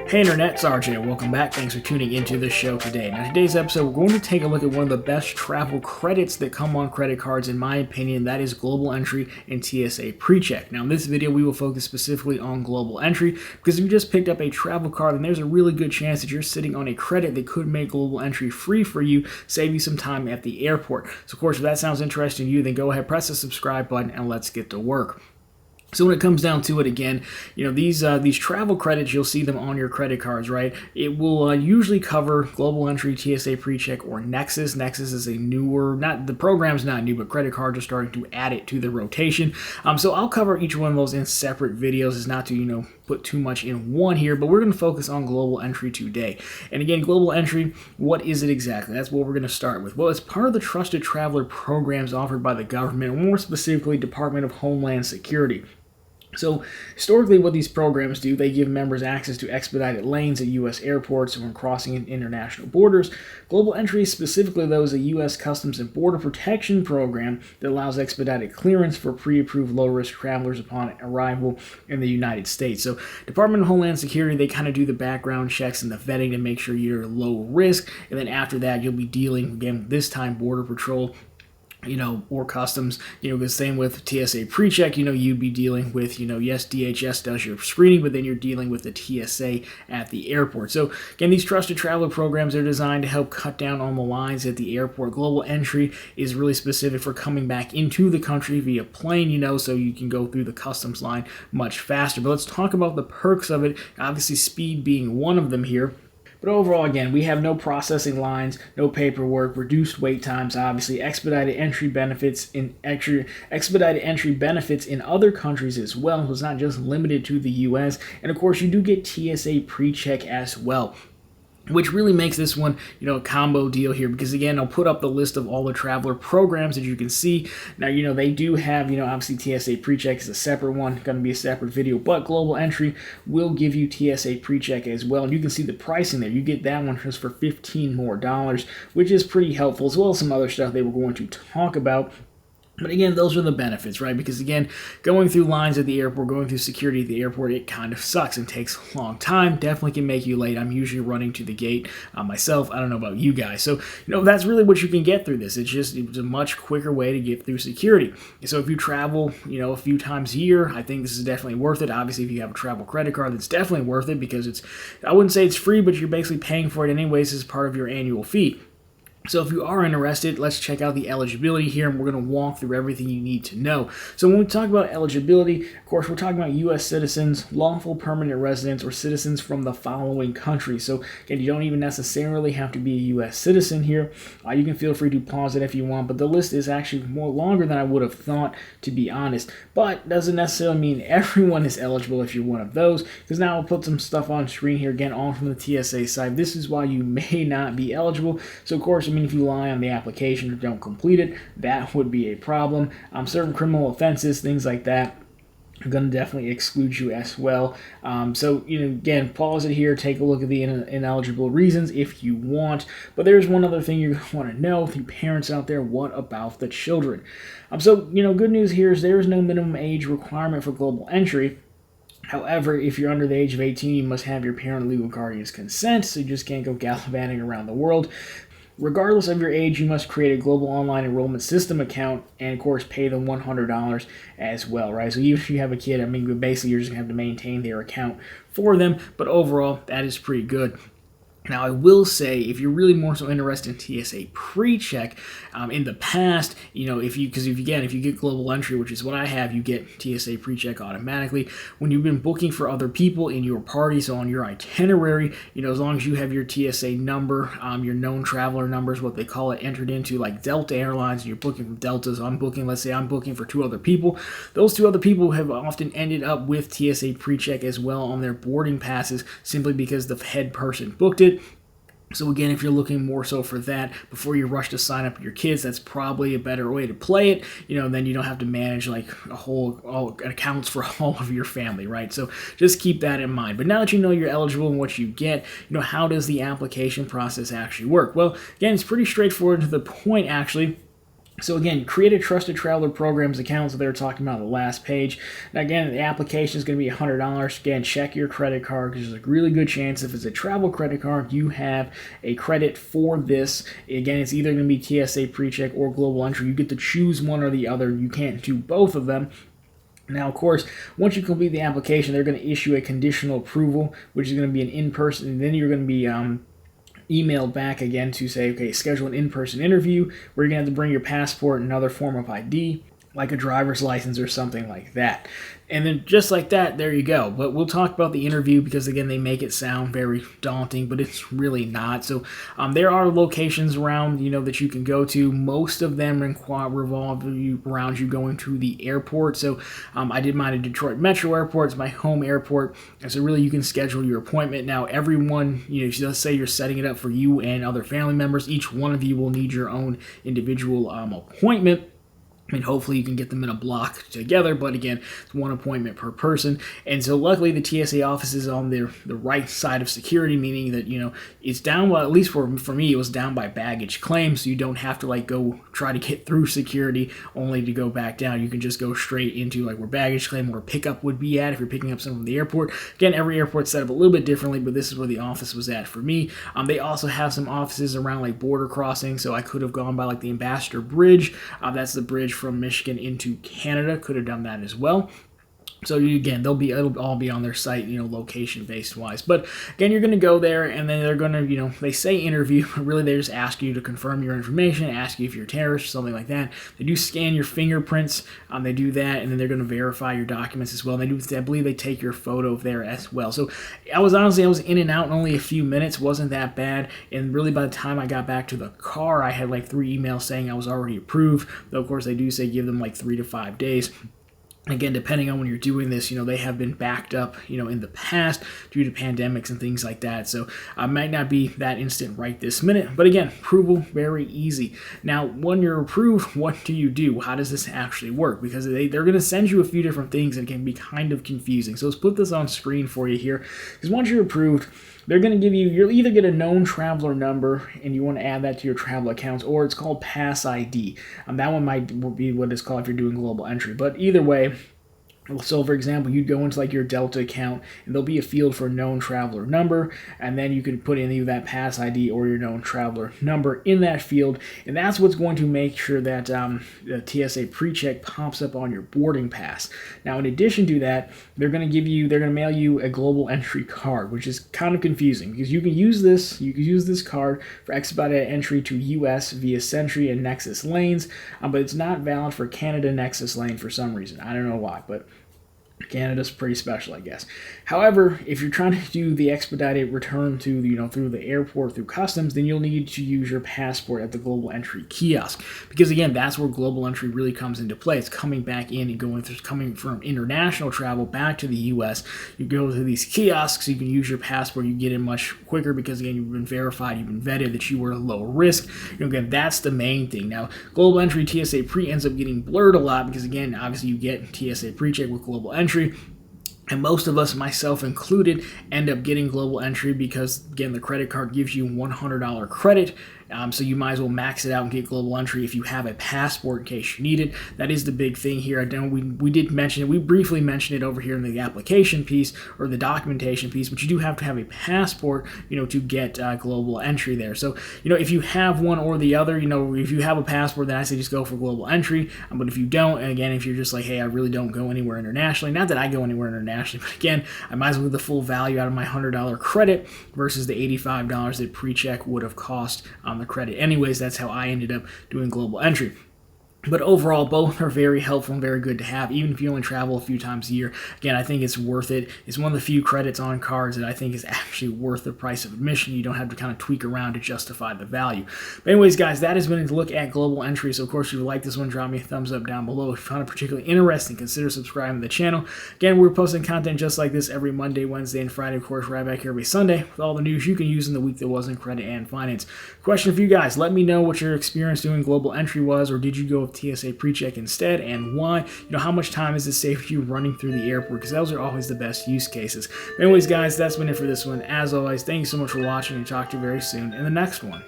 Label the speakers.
Speaker 1: Hey Internet, it's RJ. Welcome back. Thanks for tuning into the show today. Now, today's episode, we're going to take a look at one of the best travel credits that come on credit cards, in my opinion. That is Global Entry and TSA PreCheck. Now, in this video, we will focus specifically on Global Entry because if you just picked up a travel card, then there's a really good chance that you're sitting on a credit that could make Global Entry free for you, save you some time at the airport. So, of course, if that sounds interesting to you, then go ahead, press the subscribe button, and let's get to work. So when it comes down to it, again, these travel credits, you'll see them on your credit cards, right? It will usually cover Global Entry, TSA PreCheck, or Nexus. Nexus is a newer, the program's not new, but credit cards are starting to add it to the rotation. So I'll cover each one of those in separate videos. It's not to, put too much in one here, but we're going to focus on Global Entry today. And again, Global Entry, what is it exactly? That's what we're going to start with. Well, it's part of the Trusted Traveler programs offered by the government, more specifically Department of Homeland Security. So, historically, what these programs do, they give members access to expedited lanes at U.S. airports when crossing international borders. Global Entry, specifically, though, is a U.S. Customs and Border Protection program that allows expedited clearance for pre-approved low-risk travelers upon arrival in the United States. So, Department of Homeland Security, they kind of do the background checks and the vetting to make sure you're low risk, and then after that, you'll be dealing, again, this time, Border Patrol, or customs, the same with TSA PreCheck, you'd be dealing with, yes, DHS does your screening, but then you're dealing with the TSA at the airport. So, again, these Trusted Traveler programs are designed to help cut down on the lines at the airport. Global Entry is really specific for coming back into the country via plane, so you can go through the customs line much faster. But let's talk about the perks of it, obviously speed being one of them here. But overall, again, we have no processing lines, no paperwork, reduced wait times, obviously, expedited entry benefits in other countries as well. So it's not just limited to the U.S. And of course, you do get TSA PreCheck as well, which really makes this one, a combo deal here, because again, I'll put up the list of all the Traveler programs that you can see. Now, they do have, obviously TSA PreCheck is a separate one, going to be a separate video, but Global Entry will give you TSA PreCheck as well, and you can see the pricing there. You get that one just for $15 more, which is pretty helpful, as well as some other stuff they were going to talk about. But again, those are the benefits, right? Because again, going through lines at the airport, going through security at the airport, it kind of sucks and takes a long time. Definitely can make you late. I'm usually running to the gate myself. I don't know about you guys. So, that's really what you can get through this. It's a much quicker way to get through security. So if you travel, a few times a year, I think this is definitely worth it. Obviously, if you have a travel credit card, that's definitely worth it because I wouldn't say it's free, but you're basically paying for it anyways as part of your annual fee. So if you are interested, let's check out the eligibility here, and we're going to walk through everything you need to know. So when we talk about eligibility, of course, we're talking about U.S. citizens, lawful permanent residents, or citizens from the following countries. So again, you don't even necessarily have to be a U.S. citizen here. You can feel free to pause it if you want, but the list is actually more longer than I would have thought, to be honest. But doesn't necessarily mean everyone is eligible if you're one of those, because now I'll put some stuff on screen here, again, all from the TSA side. This is why you may not be eligible. So of course, if you lie on the application or don't complete it, that would be a problem. Certain criminal offenses, things like that, are going to definitely exclude you as well. So, again, pause it here, take a look at the ineligible reasons if you want. But there's one other thing you're going to want to know, with you parents out there, what about the children? So, good news here is there is no minimum age requirement for Global Entry. However, if you're under the age of 18, you must have your parent legal guardian's consent, so you just can't go gallivanting around the world. Regardless of your age, you must create a global online enrollment system account and, of course, pay them $100 as well, right? So even if you have a kid, basically you're just going to have to maintain their account for them, but overall, that is pretty good. Now, I will say, if you're really more so interested in TSA PreCheck, in the past, if you get Global Entry, which is what I have, you get TSA PreCheck automatically. When you've been booking for other people in your party, so on your itinerary, as long as you have your TSA number, your known traveler number is what they call it, entered into like Delta Airlines, and you're booking from Delta, so let's say I'm booking for 2 other people. Those 2 other people have often ended up with TSA PreCheck as well on their boarding passes, simply because the head person booked it. So again, if you're looking more so for that before you rush to sign up your kids, that's probably a better way to play it. Then you don't have to manage like all accounts for all of your family, right? So just keep that in mind. But now that you know you're eligible and what you get, how does the application process actually work? Well, again, it's pretty straightforward to the point, actually. So again, create a trusted traveler programs account, so they're talking about the last page. Now again, the application is going to be $100. Again, check your credit card because there's a really good chance if it's a travel credit card, you have a credit for this. Again, it's either going to be TSA PreCheck or Global Entry. You get to choose one or the other. You can't do both of them. Now, of course, once you complete the application, they're going to issue a conditional approval, which is going to be an in-person, and then you're going to be emailed back again to say, okay, schedule an in-person interview where you're going to have to bring your passport and another form of ID, like a driver's license or something like that. And then just like that, there you go. But we'll talk about the interview because, again, they make it sound very daunting, but it's really not. So there are locations around, that you can go to. Most of them revolve around you going to the airport. So I did mine at Detroit Metro Airport. It's my home airport. And so really you can schedule your appointment. Now, everyone, let's say you're setting it up for you and other family members. Each one of you will need your own individual appointment. I mean, hopefully you can get them in a block together, but again, it's one appointment per person. And so luckily the TSA office is on the right side of security, meaning that, it's down, well, at least for me, it was down by baggage claim, so you don't have to go try to get through security only to go back down. You can just go straight into where baggage claim or pickup would be at if you're picking up someone from the airport. Again, every airport's set up a little bit differently, but this is where the office was at for me. They also have some offices around border crossing, so I could have gone by the Ambassador Bridge. That's the bridge from Michigan into Canada. Could have done that as well. So again, it'll all be on their site, location based wise. But again, you're going to go there, and then they're going to, they say interview, but really they just ask you to confirm your information, ask you if you're a terrorist, something like that. They do scan your fingerprints, they do that, and then they're going to verify your documents as well. And I believe they take your photo there as well. So I was in and out in only a few minutes, wasn't that bad. And really by the time I got back to the car, I had 3 emails saying I was already approved. Though of course they do say give them 3 to 5 days. Again, depending on when you're doing this, they have been backed up, in the past due to pandemics and things like that. So it might not be that instant right this minute. But again, approval, very easy. Now, when you're approved, what do you do? How does this actually work? Because they're going to send you a few different things and it can be kind of confusing. So let's put this on screen for you here. Because once you're approved, they're going to give you'll either get a known traveler number and you want to add that to your travel accounts, or it's called Pass ID. That one might be what it's called if you're doing global entry. But either way, so for example, you'd go into your Delta account and there'll be a field for known traveler number, and then you can put in either that Pass ID or your known traveler number in that field, and that's what's going to make sure that the TSA PreCheck pops up on your boarding pass. Now, in addition to that, they're going to mail you a global entry card, which is kind of confusing because you can use this card for expedited entry to US via Sentry and Nexus lanes, but it's not valid for Canada Nexus lane for some reason. I don't know why, but Canada's pretty special, I guess. However, if you're trying to do the expedited return to, through the airport, through customs, then you'll need to use your passport at the global entry kiosk. Because again, that's where global entry really comes into play. It's coming back in and coming from international travel back to the U.S. You go to these kiosks, you can use your passport, you get in much quicker because again, you've been verified, you've been vetted that you were low risk. Again, that's the main thing. Now, global entry TSA pre ends up getting blurred a lot because again, obviously you get TSA PreCheck with global entry. And most of us, myself included, end up getting global entry because, again, the credit card gives you $100 credit. So you might as well max it out and get global entry if you have a passport in case you need it. That is the big thing here. I know we did mention it. We briefly mentioned it over here in the application piece or the documentation piece, but you do have to have a passport, to get global entry there. So, if you have one or the other, if you have a passport, then I say just go for global entry. But if you don't, and again, if you're just hey, I really don't go anywhere internationally, not that I go anywhere internationally, but again, I might as well get the full value out of my $100 credit versus the $85 that PreCheck would have cost on the credit. Anyways, that's how I ended up doing global entry. But overall, both are very helpful and very good to have, even if you only travel a few times a year. Again, I think it's worth it. It's one of the few credits on cards that I think is actually worth the price of admission. You don't have to kind of tweak around to justify the value. But anyways, guys, that has been a look at global entry. So, of course, if you like this one, drop me a thumbs up down below. If you found it particularly interesting, consider subscribing to the channel. Again, we're posting content just like this every Monday, Wednesday, and Friday. Of course, right back here every Sunday with all the news you can use in the week that was in credit and finance. Question for you guys. Let me know what your experience doing global entry was, or did you go with TSA PreCheck instead, and why? How much time is it saved you running through the airport? Because those are always the best use cases. But anyways, guys, that's been it for this one. As always, thank you so much for watching, and talk to you very soon in the next one.